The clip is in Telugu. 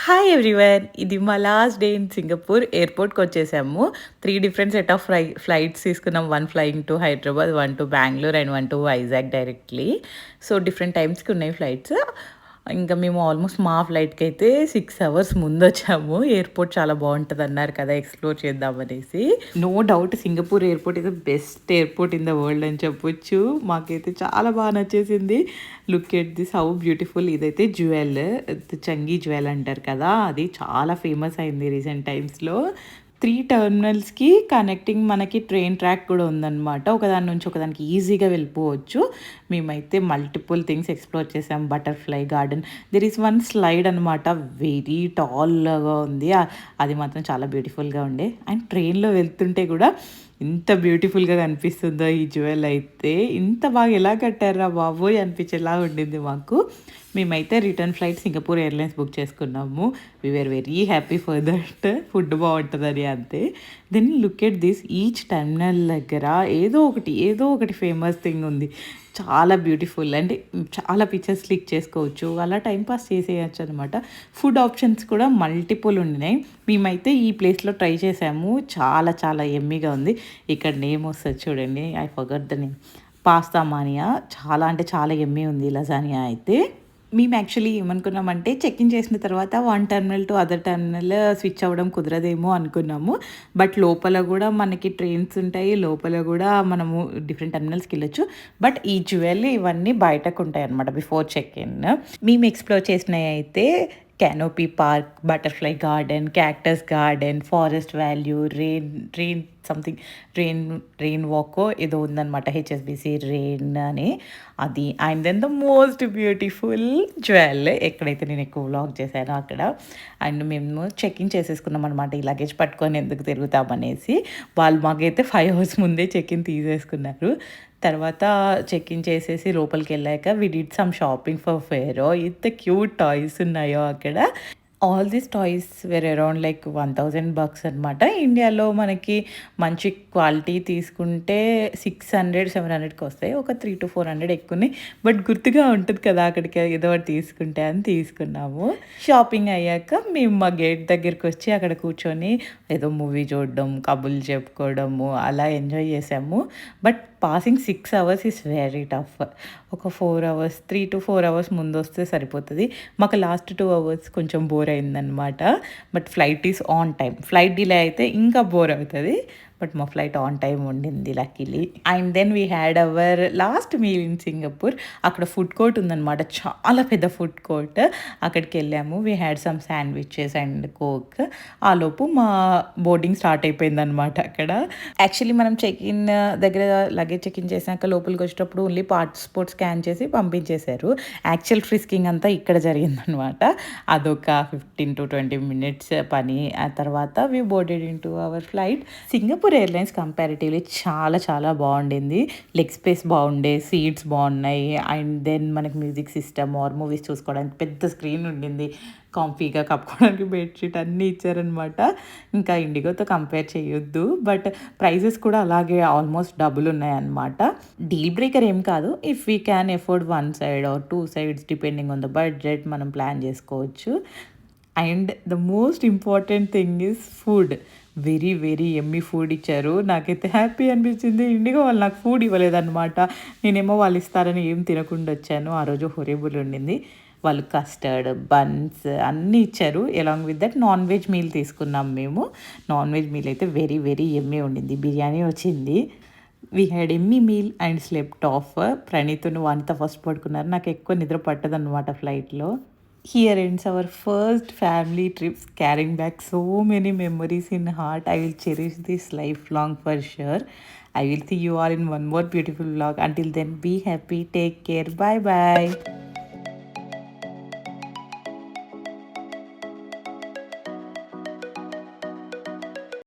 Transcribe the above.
Hi everyone! ఇది మా లాస్ట్ డే ఇన్ సింగపూర్. ఎయిర్‌పోర్ట్‌కొచ్చేసాము. 3 డిఫరెంట్ సెట్ ఆఫ్ ఫ్లైట్స్ తీసుకున్నాం. 1 flying to Hyderabad, 1 to Bengaluru and 1 to Vizag డైరెక్ట్‌లీ. సో, డిఫరెంట్ టైమ్స్‌కి ఉన్నాయి ఫ్లైట్స్. ఇంకా మేము ఆల్మోస్ట్ మా ఫ్లైట్‌కైతే 6 అవర్స్ ముందొచ్చాము. ఎయిర్‌పోర్ట్ చాలా బావుంటదన్నారు కదా! ఎక్స్‌ప్లోర్ చేద్దామనేసి. No doubt Singapore airport is the best airport in the world అని చెప్పొచ్చు. మాకైతే చాలా బాగా నచ్చేసింది. Look at this how beautiful. ఇదైతే జ్యువెల్. చంగీ జ్యువెల్ అంటారు కదా! అది చాలా ఫేమస్ అయింది రీసెంట్ టైమ్స్‌లో. 3 టెర్మినల్స్‌కి కనెక్టింగ్ మనకి ట్రైన్ ట్రాక్ కూడా ఉందనమాట. ఒకదాని నుంచి ఒకదానికి ఈజీగా వెళ్ళిపోవచ్చు. మేమైతే మల్టిపుల్ థింగ్స్ ఎక్స్‌ప్లోర్ చేసాం. Butterfly garden. There is one slide అనమాట. వెరీ టాల్‌గా ఉంది. అది మాత్రం చాలా బ్యూటిఫుల్‌గా ఉండే. అండ్ ట్రైన్‌లో వెళ్తుంటే కూడా ఎంత బ్యూటిఫుల్‌గా కనిపిస్తుందో ఈ జ్యువెల్ అయితే. ఇంత బాగా ఎలా కట్టారురా బాబోయ్! అనిపించేలా ఉండింది మాకు. మేమైతే return flight Singapore airlines book చేసుకున్నాము. We were very happy for that. Food బావుంటదని అంతే. Then look at this each terminal దగ్గర ఏదో ఒకటి ఫేమస్ థింగ్ ఉంది. చాలా బ్యూటిఫుల్ అంటే చాలా పిక్చర్స్ క్లిక్ చేసుకోవచ్చు. అలా టైం పాస్ చేసేయొచ్చు అనమాట. ఫుడ్ ఆప్షన్స్ కూడా మల్టిపుల్ ఉండినాయి. మేమైతే ఈ ప్లేస్‌లో ట్రై చేసాము. చాలా చాలా యమ్మీగా ఉంది. ఇక్కడ నేమ్ వస్తది చూడండి. I forgot the name. Pasta mania. చాలా అంటే చాలా యమ్మీ ఉంది లజానియా అయితే. మేము యాక్చువల్లీ ఏమనుకున్నామంటే చెక్ ఇన్ చేసిన తర్వాత one terminal to other terminal switch అవ్వడం కుదరదేమో అనుకున్నాము. బట్ లోపల గూడా మనకి ట్రైన్స్ ఉంటాయి. లోపల గూడా మనము డిఫరెంట్ టెర్మినల్స్‌కి వెళ్ళొచ్చు. బట్ ఈ జ్యువెల్ ఇవన్నీ బయటకుంటాయన్నమాట బిఫోర్ చెక్ ఇన్. మేము ఎక్స్‌ప్లోర్ చేసినయయితే canopy park, butterfly garden, cactus garden, forest value, rain something rain rain వాకో ఏదో ఉందనమాట. హెచ్ఎస్బీసీ రెయిన్ అని అది. And then the most beautiful jewel ఎక్కడైతే నేను ఎక్కువ వ్లాగ్ చేశానో అక్కడ. అండ్ మేము చెక్ ఇన్ చేసేసుకున్నాం అనమాట. ఈ లగేజ్ పట్టుకొని ఎందుకు తిరుగుతామనేసి. వాళ్ళు మాకైతే 5 అవర్స్ ముందే చెక్ ఇన్ తీసేసుకున్నారు. తర్వాత చెక్ ఇన్ చేసేసి లోపలికెళ్ళాక we did some shopping for ఫేరో. ఎంత క్యూట్ టాయ్స్ ఉన్నాయో అక్కడ. All these toys were around like $1000 అనమాట. ఇండియాలో మనకి మంచి క్వాలిటీ తీసుకుంటే 600, 700కి వస్తాయి. ఒక 300-400 ఎక్కువన్నాయి. బట్ గుర్తుగా ఉంటుంది కదా అక్కడికి ఏదో ఒకటి తీసుకుంటే అని తీసుకున్నాము. షాపింగ్ అయ్యాక మేము మా గేట్ దగ్గరికి వచ్చి అక్కడ కూర్చొని ఏదో మూవీ చూడడం, కబుర్లు చెప్పుకోవడము అలా ఎంజాయ్ చేసాము. But passing 6 hours is very tough. ఒక 4 అవర్స్ 3-4 అవర్స్ ముందొస్తే సరిపోతది. మాకు లాస్ట్ 2 అవర్స్ కొంచెం బోర్ అయిందనమాట. But flight is on time. Flight delay అయితే ఇంకా బోర్ అవుతది. బట్ మా ఫ్లైట్ ఆన్ టైమ్ ఉండింది luckily. And then we had our last meal in Singapore. అక్కడ ఫుడ్ కోర్ట్ ఉందనమాట. చాలా పెద్ద ఫుడ్ కోర్ట్. అక్కడికి వెళ్ళాము. We had some sandwiches and coke. ఆలోపు మా బోర్డింగ్ స్టార్ట్ అయిపోయిందనమాట అక్కడ. యాక్చువల్లీ మనం చెక్ ఇన్ దగ్గర లగేజ్ చెక్ ఇన్ చేసాక లోపలికి వచ్చేటప్పుడు ఓన్లీ పాస్‌పోర్ట్ స్కాన్ చేసి పంపించేశారు. యాక్చువల్ ఫ్రిస్కింగ్ అంతా ఇక్కడ జరిగిందనమాట. అదొక 15-20 మినిట్స్ పని. ఆ తర్వాత we boarded into our flight. Singapore airlines comparatively చాలా చాలా బాగుండింది. లెగ్ స్పేస్ బాగుండే, సీట్స్ బాగున్నాయి. అండ్ దెన్ మనకి మ్యూజిక్ సిస్టమ్ ఆర్ మూవీస్ చూసుకోవడానికి పెద్ద స్క్రీన్ ఉండింది. కాంఫీగా కప్పుకోవడానికి బెడ్‌షీట్ అన్నీ ఇచ్చారనమాట. ఇంకా ఇండిగోతో కంపేర్ చేయొద్దు. బట్ ప్రైజెస్ కూడా అలాగే ఆల్మోస్ట్ డబుల్ ఉన్నాయన్నమాట. డీల్ బ్రేకర్ ఏం కాదు. If we can afford 1 side or 2 sides depending on the budget మనం ప్లాన్ చేసుకోవచ్చు. And the most important thing is food. Very yummy food ఇచ్చారు. నాకైతే హ్యాపీ అనిపించింది. ఇండిగో వాళ్ళు నాకు ఫుడ్ ఇవ్వలేదన్నమాట. నేనేమో వాళ్ళు ఇస్తారని ఏం తినకుండా వచ్చాను. ఆ రోజు హొరిబుల్ ఉండింది. వాళ్ళు కస్టర్డ్, బన్స్ అన్నీ ఇచ్చారు. Along with that non veg meal తీసుకున్నాం మేము. నాన్ వెజ్ మీల్ అయితే వెరీ యమ్మీ ఉండింది. బిర్యానీ వచ్చింది. We had yummy meal and slept off. ప్రణీత్‌ను వానిత ఫస్ట్ పడుకున్నారు. నాకు ఎక్కువ నిద్ర పట్టదనమాట ఫ్లైట్‌లో. Here ends our first family trips, carrying back so many memories in heart. I will cherish this lifelong for sure. I will see you all in one more beautiful vlog. Until then, be happy, take care, bye bye.